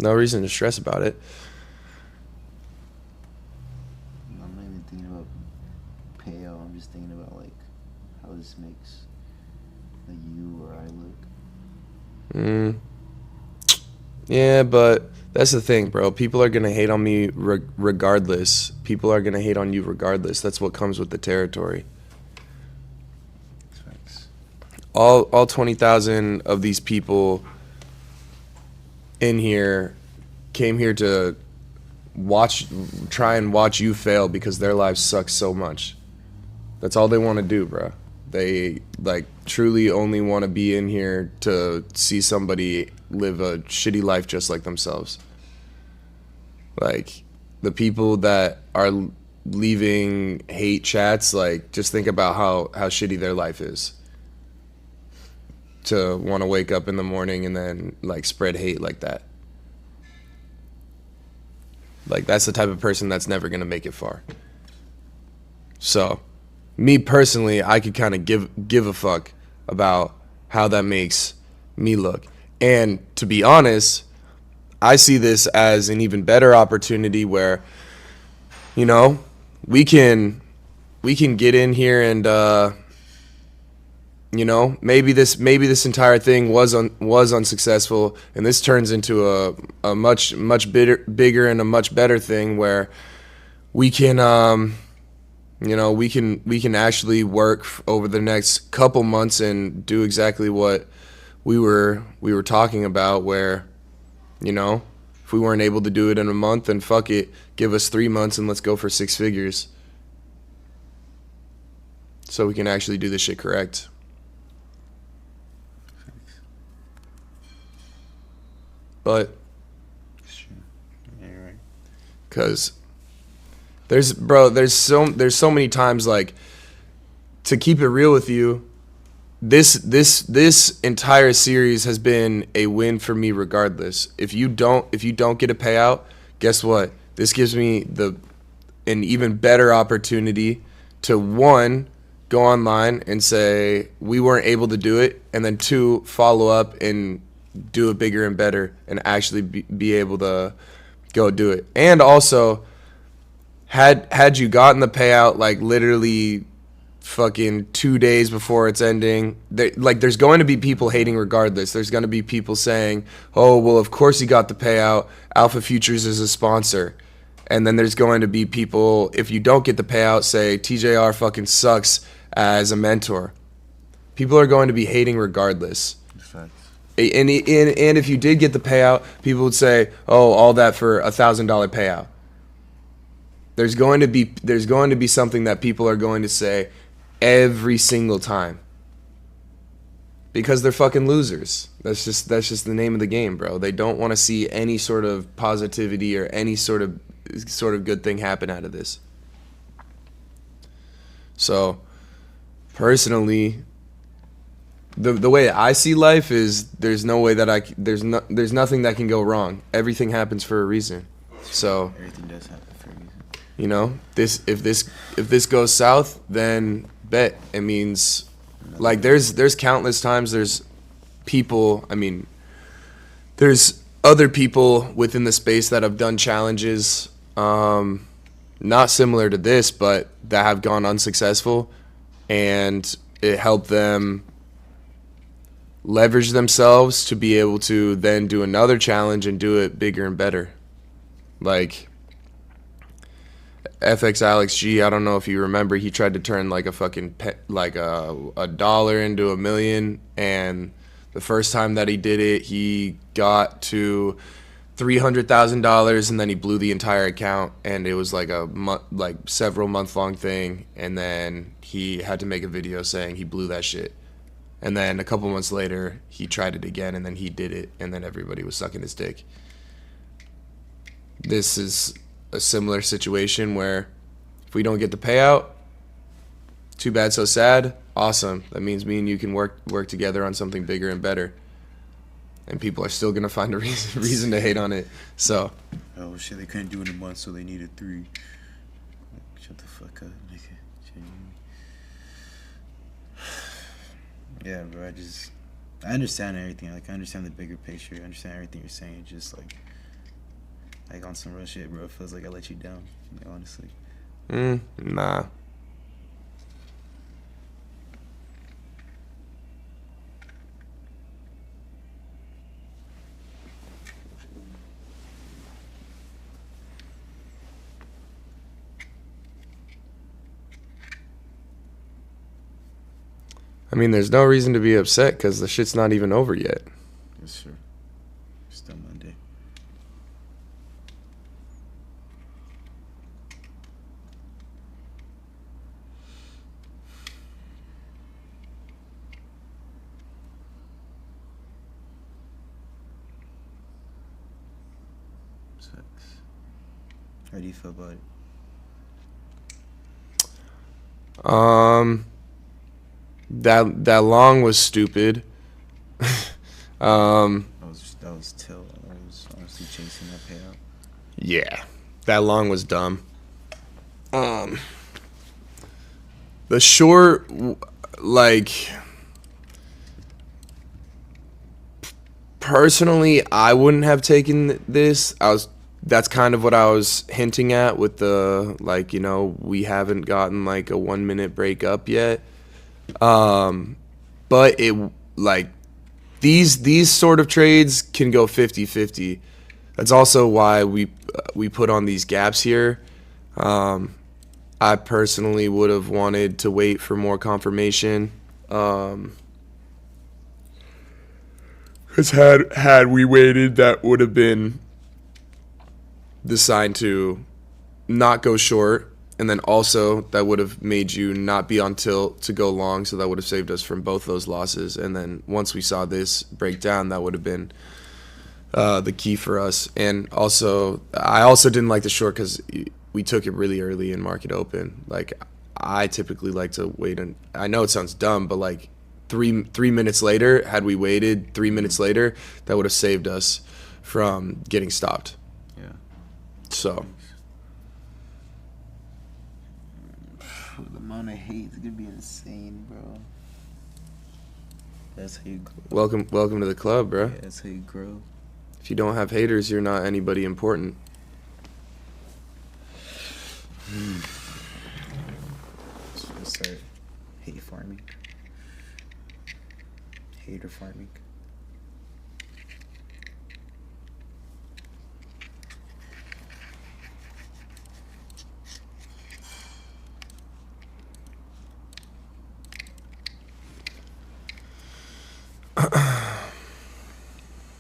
No reason to stress about it. I'm not even thinking about payout. I'm just thinking about like how this makes a you or I look. Yeah, but that's the thing, bro. People are gonna hate on me regardless. People are gonna hate on you regardless. That's what comes with the territory. Facts. All 20,000 of these people in here came here to try and watch you fail because their lives suck so much. That's all they want to do, bro. They like truly only want to be in here to see somebody live a shitty life just like themselves. Like the people that are leaving hate chats, like just think about how shitty their life is. To want to wake up in the morning and then like spread hate like that. Like that's the type of person that's never gonna make it far. So, me personally, I could kind of give a fuck about how that makes me look. And to be honest, I see this as an even better opportunity where, you know, we can get in here and you know, maybe this entire thing was unsuccessful, and this turns into a much bigger and a much better thing where we can you know, we can actually work over the next couple months and do exactly what we were talking about, where, you know, if we weren't able to do it in a month, then fuck it, give us 3 months and let's go for 6 figures so we can actually do this shit correct. But Sure. Yeah, you're right. because there's so many times, like, to keep it real with you, this entire series has been a win for me regardless. If you don't get a payout, guess what? This gives me an even better opportunity to, one, go online and say we weren't able to do it, and then two, follow up and do it bigger and better and actually be able to go do it. And also, had you gotten the payout like literally fucking 2 days before it's ending, there's going to be people hating regardless. There's going to be people saying, oh, well, of course he got the payout, Alpha Futures is a sponsor. And then there's going to be people, if you don't get the payout, say TJR fucking sucks as a mentor. People are going to be hating regardless. Facts. And if you did get the payout, people would say, oh, all that for $1,000 payout. There's going to be something that people are going to say every single time, because they're fucking losers. That's just the name of the game, bro. They don't want to see any sort of positivity or any sort of good thing happen out of this. So, personally, the way I see life is there's no way that there's nothing that can go wrong. Everything happens for a reason. So Everything does happen for a reason. you know, if this goes south, then bet it means, like, there's countless times there's people, I mean, there's other people within the space that have done challenges not similar to this, but that have gone unsuccessful, and it helped them leverage themselves to be able to then do another challenge and do it bigger and better. Like FX Alex G, I don't know if you remember, he tried to turn like a fucking a dollar into $1 million, and the first time that he did it, he got to $300,000, and then he blew the entire account, and it was like several month long thing, and then he had to make a video saying he blew that shit. And then a couple months later, he tried it again, and then he did it, and then everybody was sucking his dick. This is a similar situation where if we don't get the payout, too bad, so sad. Awesome. That means me and you can work together on something bigger and better. And people are still going to find a reason to hate on it. So, oh shit, they couldn't do it in a month, so they needed 3. Like, shut the fuck up, nigga. Yeah, bro, I understand everything. Like, I understand the bigger picture. I understand everything you're saying. Just like, Like on some real shit, bro. It feels like I let you down. Like, honestly. Nah. I mean, there's no reason to be upset because the shit's not even over yet. Yes, sir. Still Monday. Sucks. How do you feel about it? That long was stupid. That was till. I was honestly chasing that payout. Yeah, that long was dumb. The short, like, personally, I wouldn't have taken this. That's kind of what I was hinting at with the, like, you know, we haven't gotten like a 1 minute break up yet. But it, like, these sort of trades can go 50-50. That's also why we put on these gaps here. I personally would have wanted to wait for more confirmation. Because had we waited, that would have been the sign to not go short. And then also that would have made you not be on tilt to go long. So that would have saved us from both those losses. And then once we saw this breakdown, that would have been the key for us. And also, I also didn't like the short because we took it really early in market open. Like, I typically like to wait. And I know it sounds dumb, but like three minutes later, had we waited 3 minutes later, that would have saved us from getting stopped. Yeah. So. The amount of hate is gonna be insane, bro. That's how you grow. Welcome to the club, bro. Yeah, that's how you grow. If you don't have haters, you're not anybody important. Should I start hate farming? Hater farming.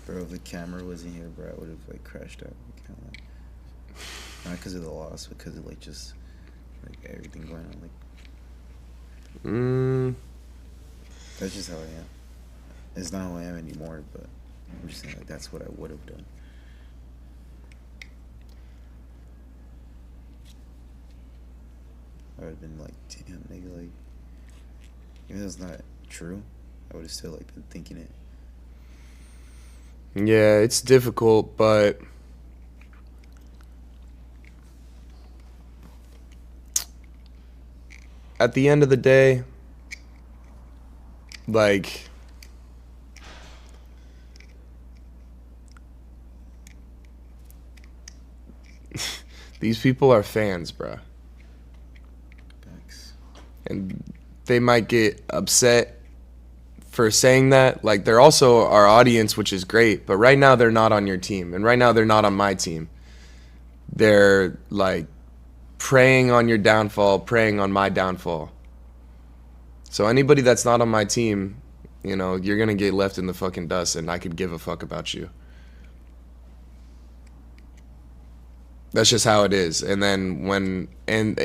Bro, if the camera wasn't here, bro, I would have like crashed out. Not because of the loss, but because of like just like everything going on. Like, that's just how I am. It's not who I am anymore, but I'm just saying like that's what I would have done. I would have been like, damn, nigga, like, even though it's not true, I would have still like been thinking it. Yeah, it's difficult, but at the end of the day, like, these people are fans, bruh. Thanks. And they might get upset for saying that. Like, they're also our audience, which is great, but right now they're not on your team, and right now they're not on my team. They're like preying on your downfall, preying on my downfall. So anybody that's not on my team, you know, you're gonna get left in the fucking dust, and I could give a fuck about you. That's just how it is. And then when and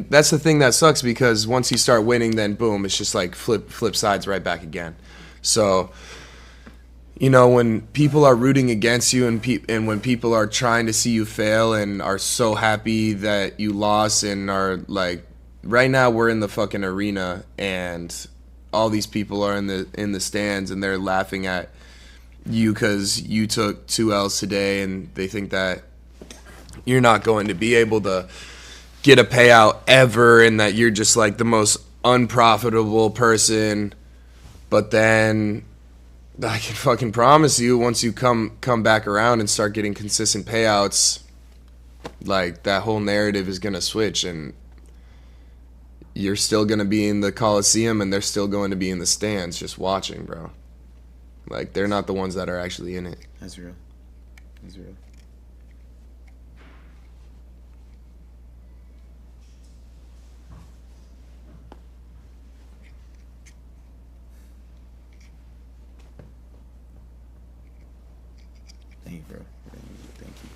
that's the thing that sucks, because once you start winning, then boom, it's just like flip sides right back again. So, you know, when people are rooting against you, and when people are trying to see you fail and are so happy that you lost, and are like, right now we're in the fucking arena and all these people are in the stands and they're laughing at you because you took 2 L's today, and they think that you're not going to be able to get a payout ever, and that you're just like the most unprofitable person. But then I can fucking promise you, once you come back around and start getting consistent payouts, like that whole narrative is gonna switch, and you're still gonna be in the Coliseum, and they're still going to be in the stands just watching, bro. Like, they're not the ones that are actually in it. That's real. That's real. Thank you, bro. Thank you.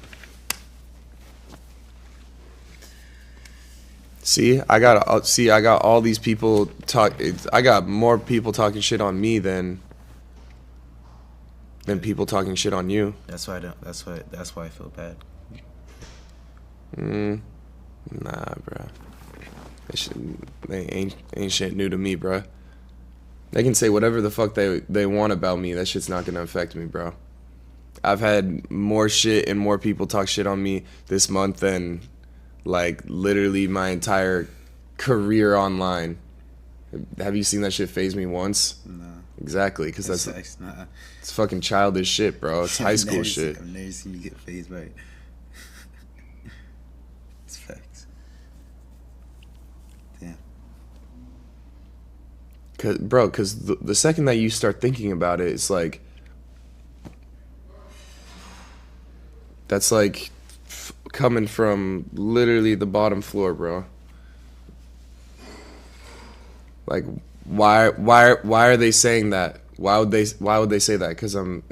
See, I got all these people I got more people talking shit on me than people talking shit on you. That's why I don't. That's why I feel bad. Nah, bro. They ain't shit new to me, bro. They can say whatever the fuck they want about me. That shit's not gonna affect me, bro. I've had more shit and more people talk shit on me this month than, like, literally my entire career online. Have you seen that shit phase me once? No. Exactly, because it's fucking childish shit, bro. It's high school shit. I've never seen you get phased by it. It's facts. Damn. Because the second that you start thinking about it, it's like, that's like coming from literally the bottom floor, bro. Like, why are they saying that? Why would they say that? Because I'm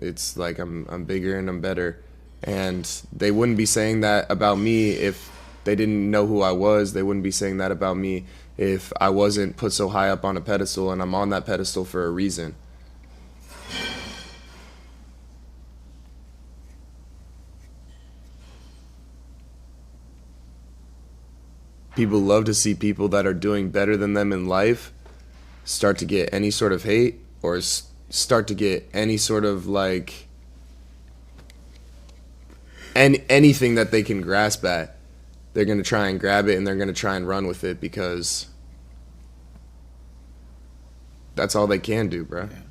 bigger and I'm better, and they wouldn't be saying that about me if they didn't know who I was. They wouldn't be saying that about me if I wasn't put so high up on a pedestal, and I'm on that pedestal for a reason. People love to see people that are doing better than them in life start to get any sort of hate, or start to get any sort of, like, anything that they can grasp at. They're going to try and grab it, and they're going to try and run with it, because that's all they can do, bro. Yeah.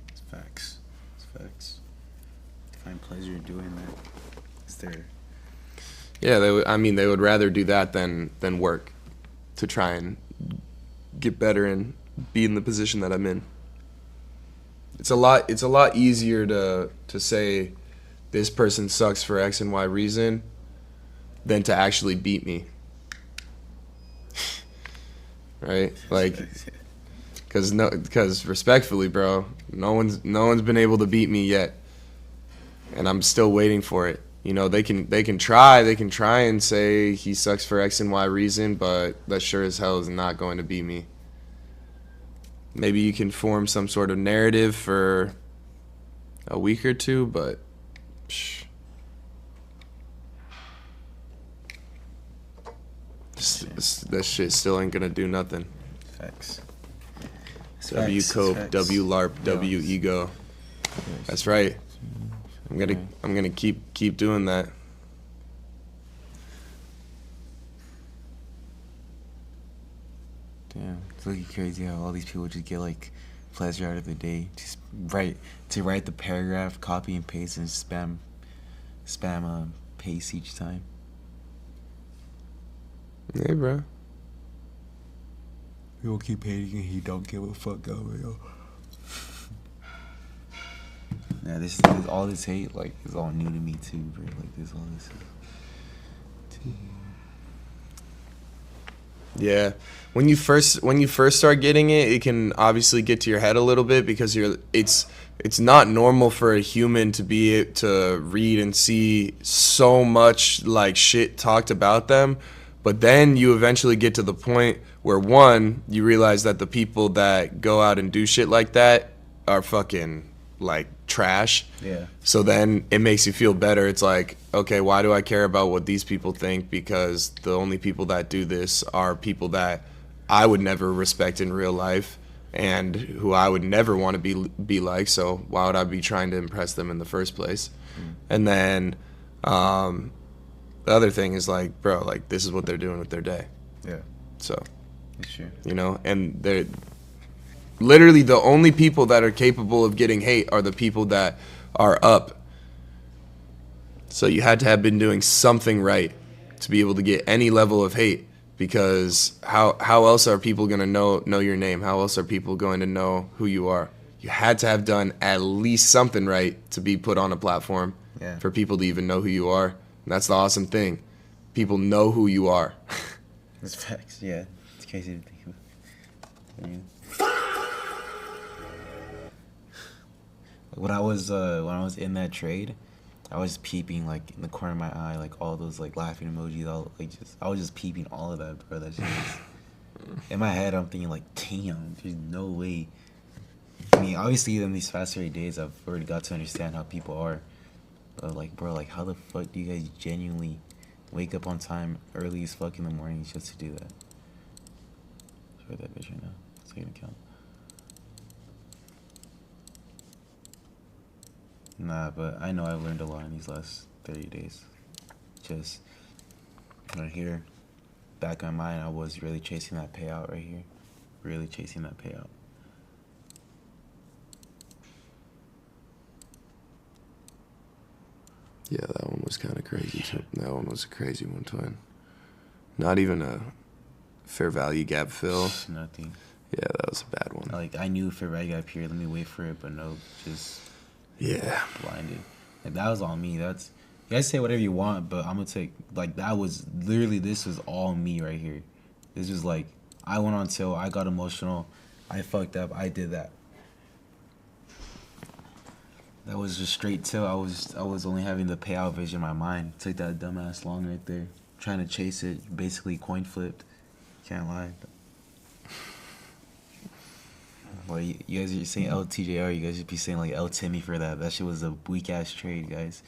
It's facts. It's facts. Find pleasure in doing that. It's their... Yeah, they would rather do that than work to try and get better and be in the position that I'm in. It's a lot easier to say this person sucks for X and Y reason than to actually beat me. Right? Like, because respectfully, bro, no one's been able to beat me yet, and I'm still waiting for it. You know, they can try and say he sucks for X and Y reason, but that sure as hell is not going to beat me. Maybe you can form some sort of narrative for a week or two, but that shit still ain't gonna do nothing. Facts. W cope, W LARP, W ego. That's right. I'm gonna keep doing that. Damn, it's looking crazy how all these people just get, like, pleasure out of the day. Just write the paragraph, copy and paste, and spam paste each time. Hey, bro. People keep hating and he don't give a fuck out, yo. Yeah, this all this hate, like, is all new to me too, bro. Like, this all this. Yeah, when you first start getting it, it can obviously get to your head a little bit, because it's not normal for a human to read and see so much, like, shit talked about them. But then you eventually get to the point where, one, you realize that the people that go out and do shit like that are fucking, like, trash. Yeah. So then it makes you feel better. It's like, okay, why do I care about what these people think? Because the only people that do this are people that I would never respect in real life, and who I would never want to be like. So why would I be trying to impress them in the first place? And then the other thing is, like, bro, like, this is what they're doing with their day. Yeah. So, It's true. you know, and Literally, the only people that are capable of getting hate are the people that are up. So you had to have been doing something right to be able to get any level of hate, because how else are people going to know your name? How else are people going to know who you are? You had to have done at least something right to be put on a platform for people to even know who you are. And that's the awesome thing. People know who you are. That's facts. Yeah, it's crazy to think about. Yeah. When I was in that trade, I was peeping like in the corner of my eye, like all those like laughing emojis, all like I was just peeping all of that, bro. That shit was, in my head, I'm thinking like, damn, there's no way. I mean, obviously in these fast 30 days, I've already got to understand how people are. But like, bro, like how the fuck do you guys genuinely wake up on time early as fuck in the morning just to do that? Show that bitch right now. Second account. Nah, but I know I've learned a lot in these last 30 days. Just right here, back in my mind, I was really chasing that payout right here. Really chasing that payout. Yeah, that one was kind of crazy too. That one was a crazy one, twin. Not even a fair value gap fill. Nothing. Yeah, that was a bad one. Like, I knew fair value gap here. Let me wait for it, but no, just blinded. Like, that was all me. That's, you guys say whatever you want, but I'm gonna take, like, that was literally, this was all me right here. This was like, I went on till, I got emotional, I fucked up, I did that. That was just straight till. I was only having the payout vision in my mind. It took that dumbass long right there, trying to chase it. Basically coin flipped. Can't lie. Well, you guys are saying TJR. You guys should be saying like Timmy for that. That shit was a weak ass trade, guys.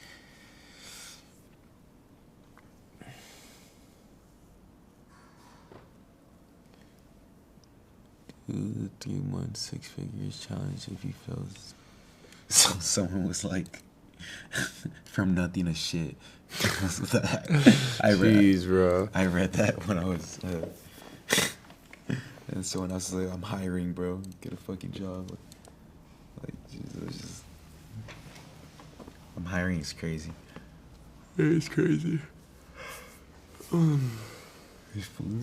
The 3 months 6 figures challenge if he fails. So someone was like, from nothing to shit. Jeez, bro. I read that when I was, and someone else was like, I'm hiring, bro. Get a fucking job. Like, it was just, I'm hiring is crazy. It is crazy. Is food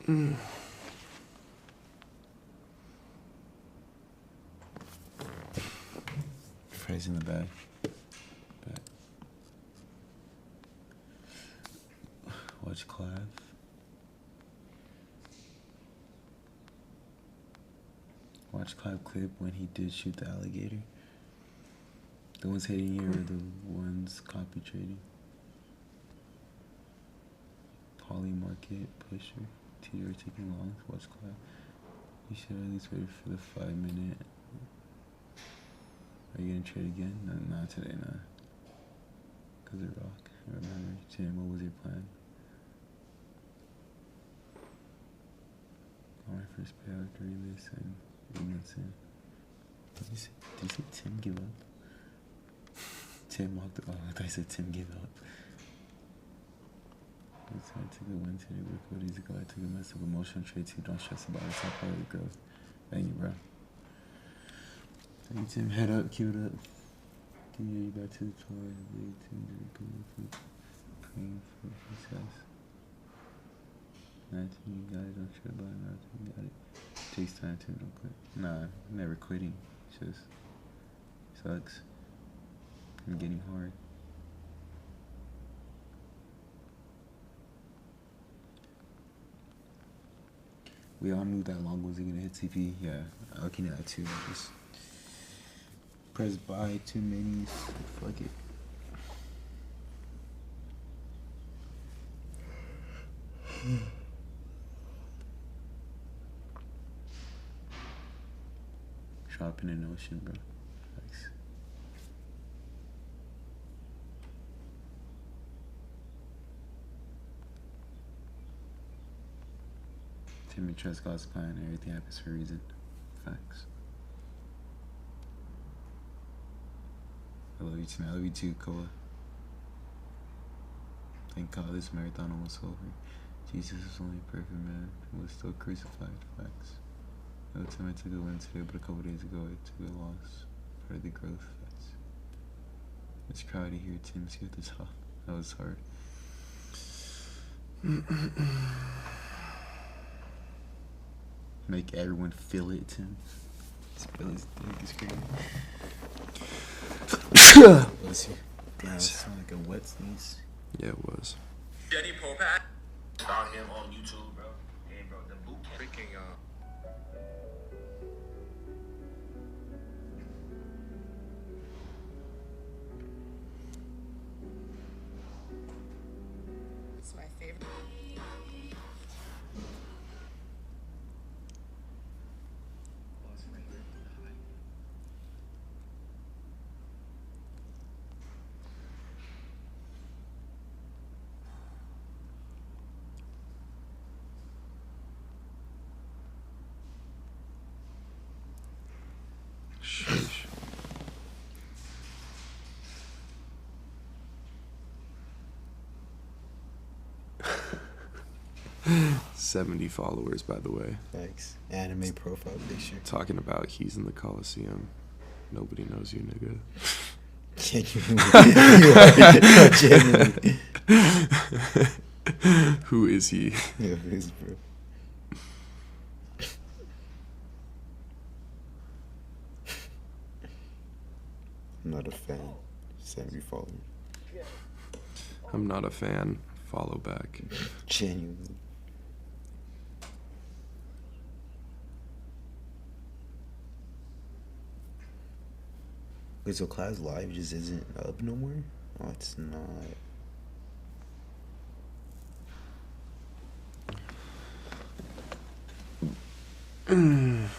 ready? Fries in the bag. Watch Clive. Watch Clive clip when he did shoot the alligator. The ones hitting you are the ones copy trading. Poly market pusher. TJR taking long. Watch Clive. You should at least wait for the 5-minute. Are you gonna trade again? No, not today, nah. Cause of rock. I remember. Jim, what was your plan? Got my first payout during this and 8 months in. Did you say Tim give up? Tim walked. Oh, I thought I said Tim give up. I took a win today. Work what days ago. I took a mess of emotional trade too. Don't stress about it. It's all part of the growth. Thank you, bro. Thank you, Tim. Head up, cue it up. Give you back to the tour. Big team. Clean for success. 19, you got it. Don't trip about it. 19, you got it. Takes time to don't quit. Nah, I'm never quitting. It's just sucks. I'm getting hard. We all knew that long wasn't gonna hit TP. Yeah, I looking at that too. Just press buy 2 minis. Fuck it. Dropping in the ocean, bro. Thanks. Timmy trusts God's plan. Everything happens for a reason. Facts. I love you, Timmy. I love you too, Koa. Thank God this marathon almost over. Jesus was only a perfect man and was still crucified. Facts. No time I took a win today, but a couple days ago I took a loss. Part of the growth. Facts. It's crowded here, Tim. See at the top. That was hard. Make everyone feel it, Tim. Spill his dick is crazy. Bless you. Nah, it sounded like a wet sneeze. Yeah, it was. Jenny Popat. Found him on YouTube, bro. Hey, bro, the boot camp. Freaking, It's my favorite. Sheesh. 70 followers, by the way. Thanks. Anime profile picture. Talking about he's in the Coliseum. Nobody knows you, nigga. Genuinely. Who is he? Yeah, who is, bro? I'm not a fan. 70 followers. I'm not a fan. Follow back. Genuinely. Wait, so class live just isn't up no more? Oh, it's not. And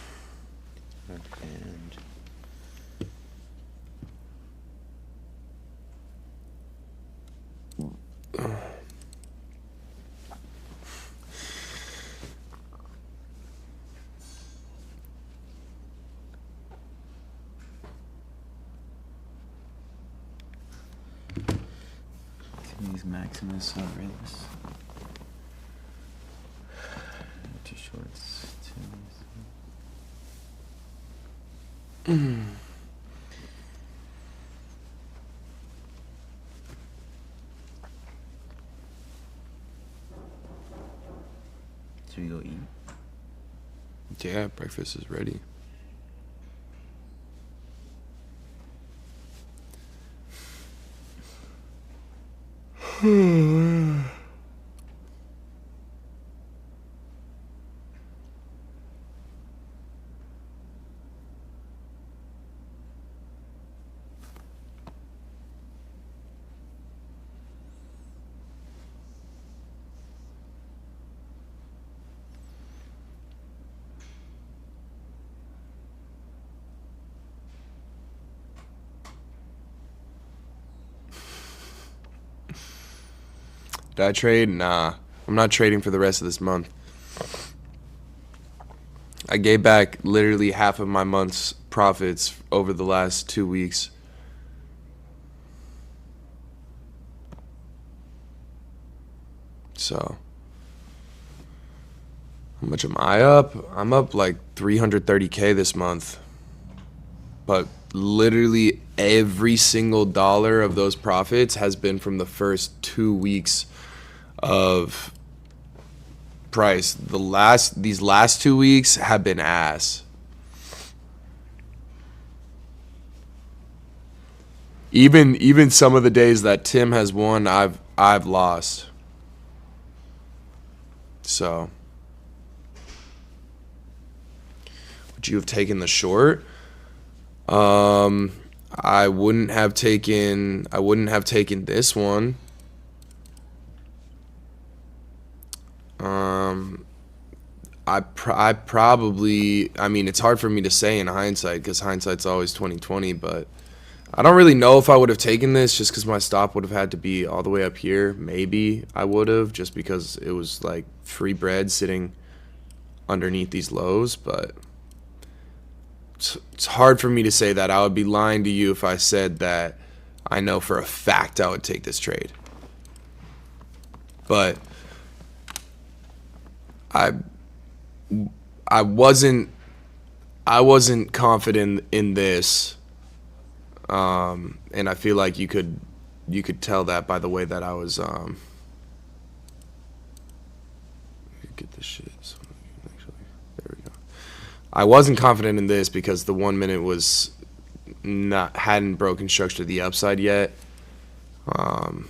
these Maximus Aurelius. Two shorts. Should we go eat? Yeah, breakfast is ready. Did I trade? Nah. I'm not trading for the rest of this month. I gave back literally half of my month's profits over the last 2 weeks. So, how much am I up? I'm up like 330K this month. But literally every single dollar of those profits has been from the first 2 weeks of price. These last 2 weeks have been ass. Even some of the days that Tim has won, I've lost. So, would you have taken the short? I wouldn't have taken this one. I probably, I mean, it's hard for me to say in hindsight because hindsight's always 20/20, but I don't really know if I would have taken this just because my stop would have had to be all the way up here. Maybe I would have just because it was like free bread sitting underneath these lows, but it's hard for me to say that. I would be lying to you if I said that I know for a fact I would take this trade. But I I wasn't confident in this, and I feel like you could tell that by the way that I was get this shit. So actually, there we go. I wasn't confident in this because the 1 minute was hadn't broken structure to the upside yet on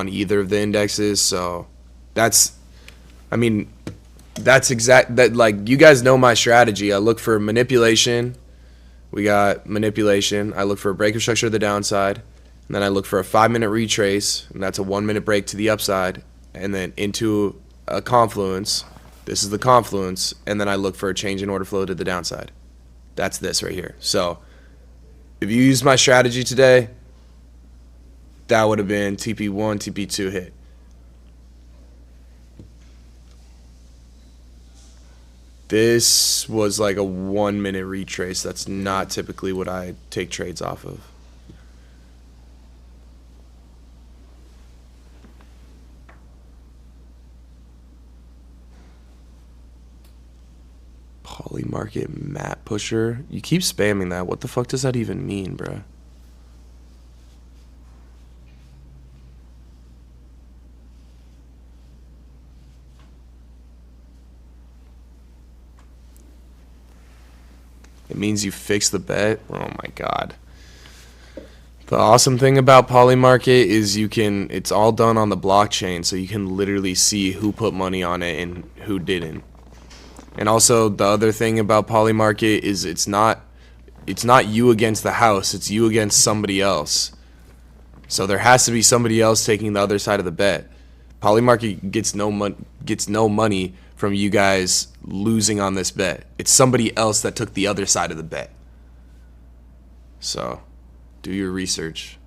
either of the indexes. So that's exact that, like, you guys know my strategy. I look for manipulation. We got manipulation. I look for a break of structure to the downside, and then I look for a 5-minute retrace, and that's a 1 minute break to the upside, and then into a confluence. This is the confluence, and then I look for a change in order flow to the downside. That's this right here. So if you use my strategy today, that would have been TP1, TP2 hit. This was like a 1 minute retrace. That's not typically what I take trades off of. Polymarket map pusher. You keep spamming that. What the fuck does that even mean, bruh? It means you fix the bet. Oh my god. The awesome thing about Polymarket is it's all done on the blockchain, so you can literally see who put money on it and who didn't. And also the other thing about Polymarket is it's not you against the house, it's you against somebody else. So there has to be somebody else taking the other side of the bet. Polymarket gets no money from you guys losing on this bet. It's somebody else that took the other side of the bet. So, do your research.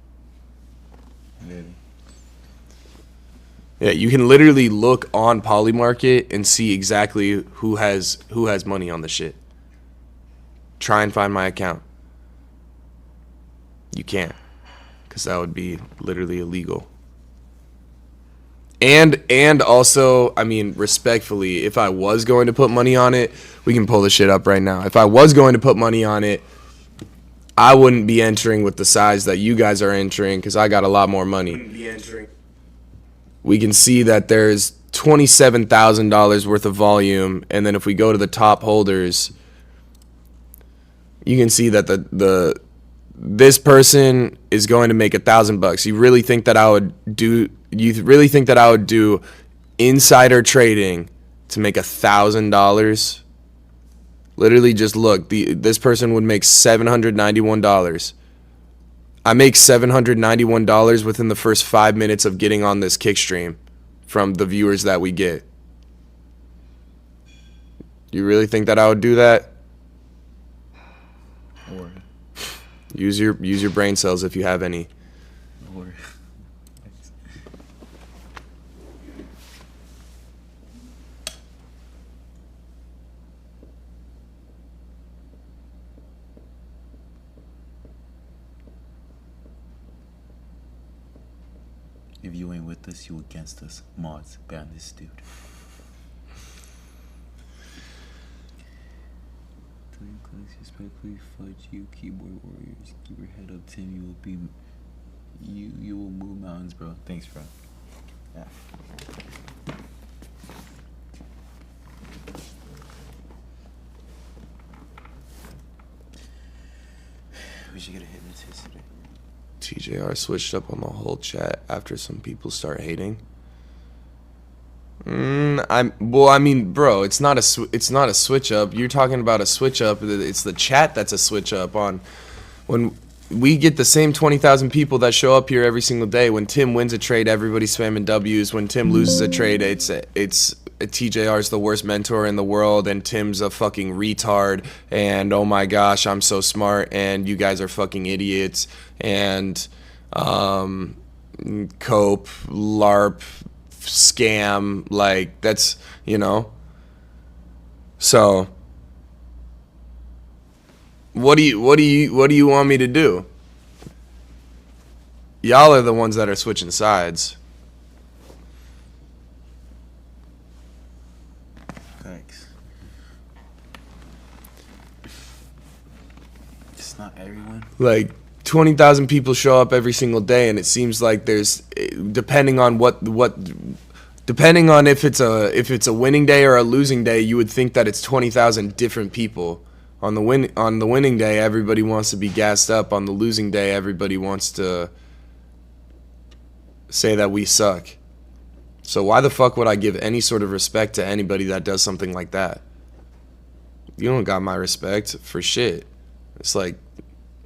Yeah, you can literally look on Polymarket and see exactly who has money on the shit. Try and find my account. You can't, because that would be literally illegal. And also, I mean, respectfully, if I was going to put money on it, we can pull this shit up right now. If I was going to put money on it, I wouldn't be entering with the size that you guys are entering, because I got a lot more money. We can see that there's $27,000 worth of volume, and then if we go to the top holders, you can see that this person is going to make $1,000. You really think that I would do? You really think that I would do insider trading to make $1,000? Literally, just look. This person would make $791. I make $791 within the first 5 minutes of getting on this kick stream from the viewers that we get. You really think that I would do that? Or use your brain cells if you have any. or if you ain't with us, you against us. Mods, ban this dude. Respectfully, fudge you, keyboard warriors. Keep your head up, Tim. You will move mountains, bro. Thanks, bro. Yeah. We should get a hypnotist today. TJR switched up on the whole chat after some people start hating. I mean, bro, it's not a switch up. You're talking about a switch up. It's the chat that's a switch up on. When we get the same 20,000 people that show up here every single day. When Tim wins a trade, everybody's spamming W's. When Tim loses a trade, it's TJR's the worst mentor in the world, and Tim's a fucking retard, and oh my gosh, I'm so smart, and you guys are fucking idiots, and cope, LARP, scam, like, that's, you know. So what do you want me to do? Y'all are the ones that are switching sides. It's not everyone. Like 20,000 people show up every single day, and it seems like there's, depending on depending on if it's a winning day or a losing day, you would think that it's 20,000 different people. On the winning day, everybody wants to be gassed up. On the losing day, everybody wants to say that we suck. So why the fuck would I give any sort of respect to anybody that does something like that? You don't got my respect for shit. It's like,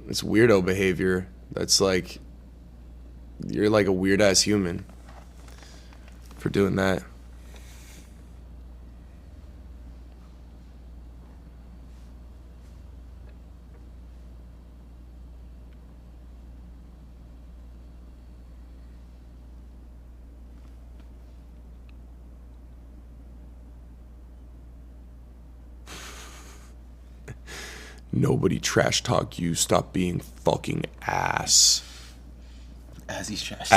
it's weirdo behavior. That's like, you're like a weird ass human for doing that. Nobody trash talk you. Stop being fucking ass. As he's trash.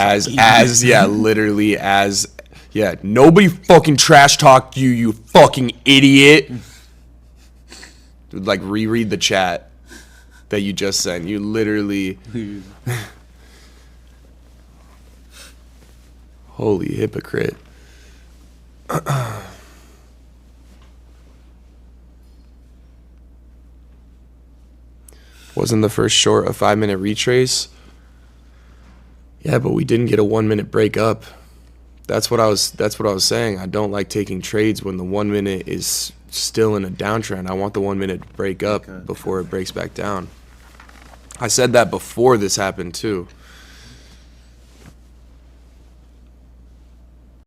Yeah, literally as, yeah. Nobody fucking trash talk you, you fucking idiot. Dude, like reread the chat that you just sent. You literally. Holy hypocrite. Wasn't the first short a 5-minute retrace? Yeah, but we didn't get a 1-minute break up. That's what I was saying. I don't like taking trades when the 1 minute is still in a downtrend. I want the 1 minute break up before it breaks back down. I said that before this happened too.